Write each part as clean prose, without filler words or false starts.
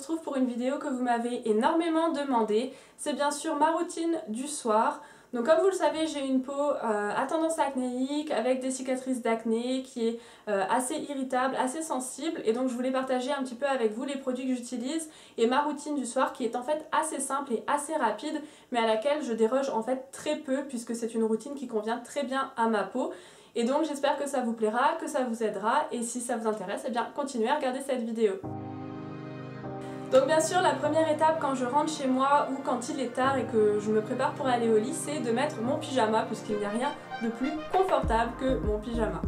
retrouve pour une vidéo que vous m'avez énormément demandé. C'est bien sûr ma routine du soir. Donc comme vous le savez, j'ai une peau à tendance acnéique avec des cicatrices d'acné qui est assez irritable, assez sensible, et donc je voulais partager un petit peu avec vous les produits que j'utilise et ma routine du soir qui est en fait assez simple et assez rapide, mais à laquelle je déroge en fait très peu puisque c'est une routine qui convient très bien à ma peau. Et donc j'espère que ça vous plaira, que ça vous aidera, et si ça vous intéresse, eh bien continuez à regarder cette vidéo. Donc bien sûr, la première étape quand je rentre chez moi ou quand il est tard et que je me prépare pour aller au lit, c'est de mettre mon pyjama, puisqu'il n'y a rien de plus confortable que mon pyjama.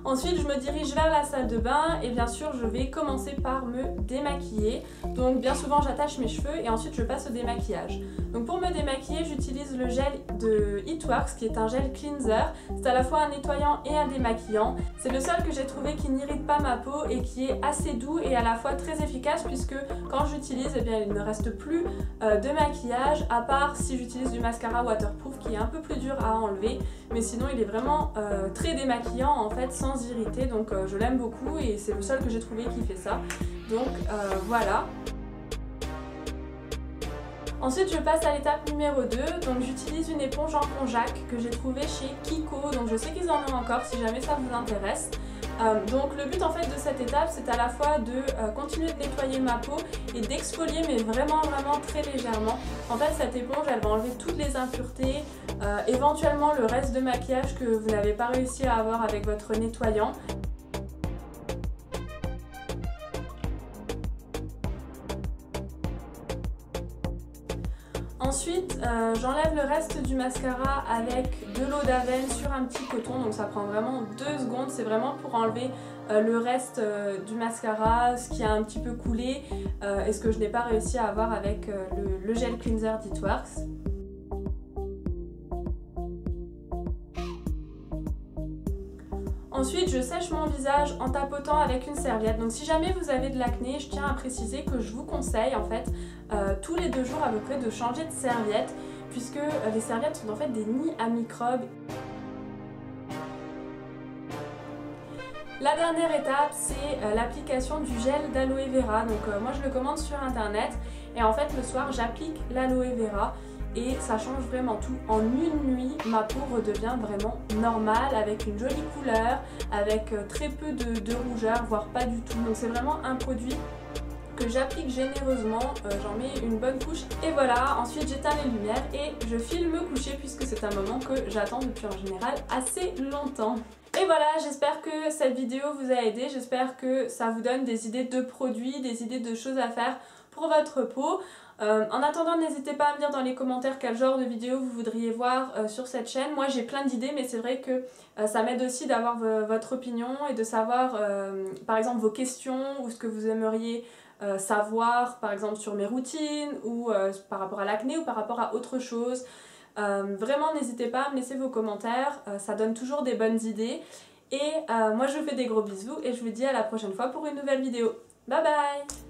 Ensuite, je me dirige vers la salle de bain et bien sûr, je vais commencer par me démaquiller. Donc bien souvent, j'attache mes cheveux et ensuite je passe au démaquillage. Donc pour me démaquiller, j'utilise le gel de Heatworks qui est un gel cleanser. C'est à la fois un nettoyant et un démaquillant. C'est le seul que j'ai trouvé qui n'irrite pas ma peau et qui est assez doux et à la fois très efficace puisque quand j'utilise, eh bien, il ne reste plus de maquillage à part si j'utilise du mascara waterproof qui est un peu plus dur à enlever. Mais sinon, il est vraiment très démaquillant en fait sans irriter, donc je l'aime beaucoup et c'est le seul que j'ai trouvé qui fait ça. Donc voilà. Ensuite je passe à l'étape numéro 2, donc j'utilise une éponge en konjac que j'ai trouvée chez Kiko, donc je sais qu'ils en ont encore si jamais ça vous intéresse. Donc le but en fait de cette étape c'est à la fois de continuer de nettoyer ma peau et d'exfolier mais vraiment très légèrement. En fait cette éponge elle va enlever toutes les impuretés, éventuellement le reste de maquillage que vous n'avez pas réussi à avoir avec votre nettoyant. Ensuite, j'enlève le reste du mascara avec de l'eau d'Avène sur un petit coton, donc ça prend vraiment 2 secondes, c'est vraiment pour enlever le reste du mascara, ce qui a un petit peu coulé et ce que je n'ai pas réussi à avoir avec le gel cleanser d'Heatworks. Ensuite, je sèche mon visage en tapotant avec une serviette. Donc si jamais vous avez de l'acné, je tiens à préciser que je vous conseille en fait tous les 2 jours à peu près de changer de serviette puisque les serviettes sont en fait des nids à microbes. La dernière étape, c'est l'application du gel d'aloe vera. Donc moi je le commande sur internet et en fait le soir j'applique l'aloe vera. Et ça change vraiment tout. En une nuit, ma peau redevient vraiment normale avec une jolie couleur, avec très peu de rougeur, voire pas du tout. Donc c'est vraiment un produit que j'applique généreusement, j'en mets une bonne couche et voilà. Ensuite j'éteins les lumières et je file me coucher puisque c'est un moment que j'attends depuis en général assez longtemps. Et voilà, j'espère que cette vidéo vous a aidé, j'espère que ça vous donne des idées de produits, des idées de choses à faire pour votre peau. En attendant, n'hésitez pas à me dire dans les commentaires quel genre de vidéo vous voudriez voir sur cette chaîne. Moi j'ai plein d'idées mais c'est vrai que ça m'aide aussi d'avoir votre opinion et de savoir par exemple vos questions ou ce que vous aimeriez savoir par exemple sur mes routines ou par rapport à l'acné ou par rapport à autre chose. Vraiment n'hésitez pas à me laisser vos commentaires, ça donne toujours des bonnes idées. Et moi je vous fais des gros bisous et je vous dis à la prochaine fois pour une nouvelle vidéo. Bye bye!